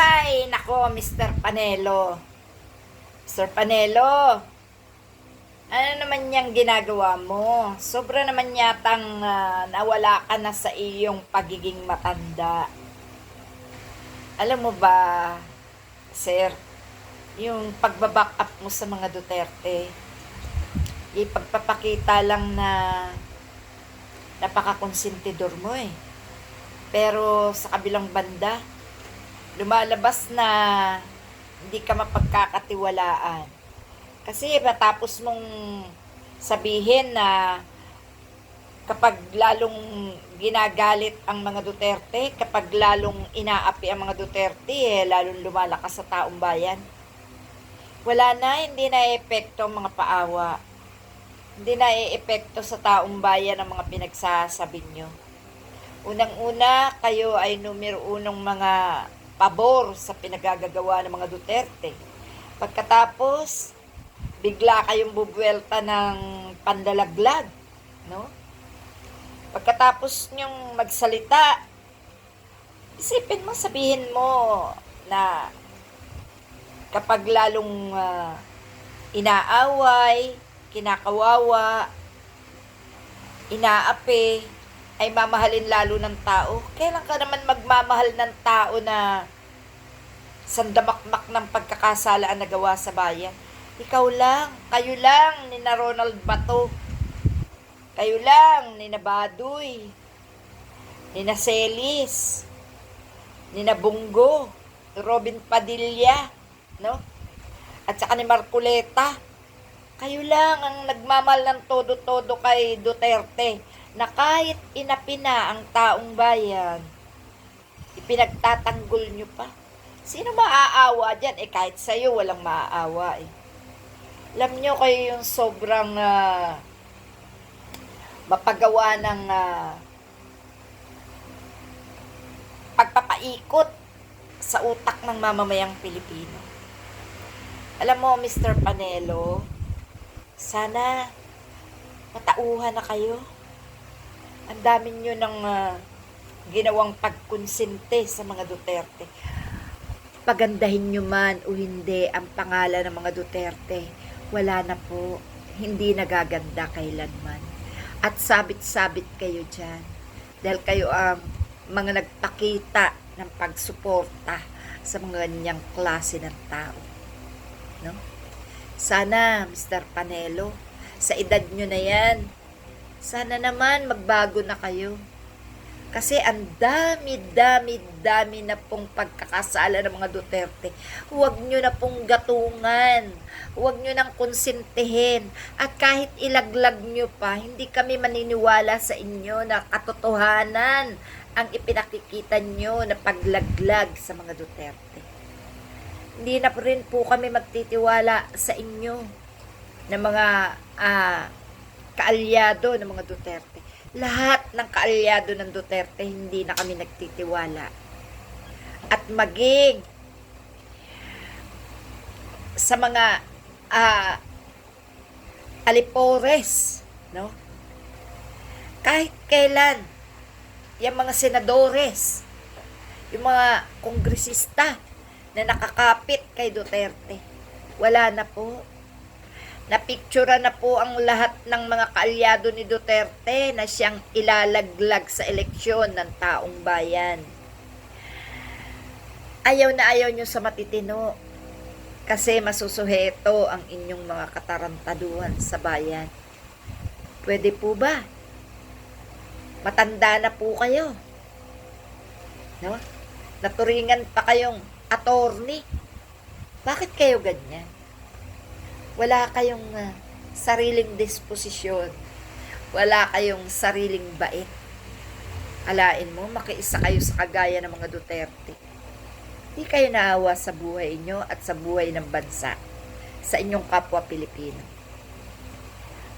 Ay, nako, Mr. Panelo. Mr. Panelo, ano naman niyang ginagawa mo? Sobra naman yatang nawala ka na sa iyong pagiging matanda. Alam mo ba, sir, yung pagbaback up mo sa mga Duterte, yung pagpapakita lang na napakakonsentidor mo eh. Pero sa kabilang banda, lumalabas na hindi ka mapagkakatiwalaan. Kasi matapos mong sabihin na kapag lalong ginagalit ang mga Duterte, kapag lalong inaapi ang mga Duterte, lalong lumalakas sa taong bayan. Wala na, hindi na epekto ang mga paawa. Hindi na epekto sa taong bayan ang mga pinagsasabi nyo. Unang-una, kayo ay numero unong mga pabor sa pinagagagawa ng mga Duterte. Pagkatapos, bigla kayong bubuelta ng pandalaglag, no? Pagkatapos nyong magsalita, isipin mo, sabihin mo na kapag lalong inaaway, kinakawawa, inaapi, ay mamahalin lalo ng tao. Kailan ka naman magmamahal ng tao na sandamakmak ng pagkakasala ang nagawa sa bayan? Ikaw lang, kayo lang, ni na Ronald Bato. Kayo lang, ni na Baduy, ni na Celis, ni na Bungo, Robin Padilla, no? At saka ni Marcoleta. Kayo lang ang nagmamahal ng todo-todo kay Duterte, na kahit inapina ang taong bayan, ipinagtatanggol nyo pa. Sino maaawa dyan? Kahit sa'yo, walang maaawa eh. Alam nyo kayo yung sobrang mapagawa ng pagpapaikot sa utak ng mamamayang Pilipino. Alam mo, Mr. Panelo, sana matauhan na kayo. Ang dami nyo ng ginawang pagkonsente sa mga Duterte. Pagandahin nyo man o hindi ang pangalan ng mga Duterte, wala na po. Hindi nagaganda kailanman. At sabit-sabit kayo dyan. Dahil kayo ang mga nagpakita ng pagsuporta sa mga ganyang klase ng tao. No? Sana, Mr. Panelo, sa edad nyo na yan, sana naman magbago na kayo. Kasi ang dami na pong pagkakasala ng mga Duterte. Huwag nyo na pong gatungan. Huwag nyo nang konsintihin. At kahit ilaglag nyo pa, hindi kami maniniwala sa inyo na katotohanan ang ipinakikita nyo na paglaglag sa mga Duterte. Hindi na rin po kami magtitiwala sa inyo na mga kaalyado ng mga Duterte. Lahat ng kaalyado ng Duterte, hindi na kami nagtitiwala. At maging sa mga alipores, no? Kahit kailan, yung mga senadores, yung mga kongresista na nakakapit kay Duterte, wala na po. Napictura na po ang lahat ng mga kaalyado ni Duterte na siyang ilalaglag sa eleksyon ng taong bayan. Ayaw na ayaw nyo sa matitino kasi masusuheto ang inyong mga katarantaduhan sa bayan. Pwede po ba? Matanda na po kayo. No? Naturingan pa kayong attorney. Bakit kayo ganyan? Wala kayong sariling disposisyon. Wala kayong sariling bait. Alain mo, makiisa kayo sa kagaya ng mga Duterte. Hindi kayo naawa sa buhay inyo at sa buhay ng bansa, sa inyong kapwa Pilipino.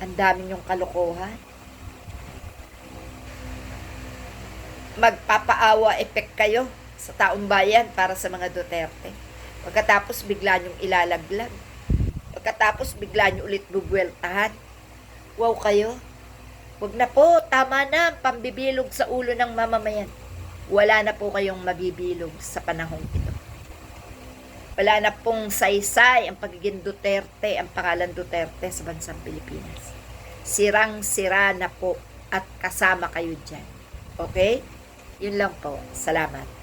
Ang dami nyong kalokohan. Magpapaawa effect kayo sa taong bayan para sa mga Duterte. Pagkatapos bigla nyong ilalaglag. Pagkatapos bigla nyo ulit bubueltahan. Wow kayo. Huwag na po, tama na ang pambibilog sa ulo ng mamamayan. Wala na po kayong mabibilog sa panahong ito. Wala na pong saysay ang pagiging Duterte, ang pangalan Duterte sa bansang Pilipinas. Sirang-sira na po at kasama kayo dyan. Okay? Yun lang po. Salamat.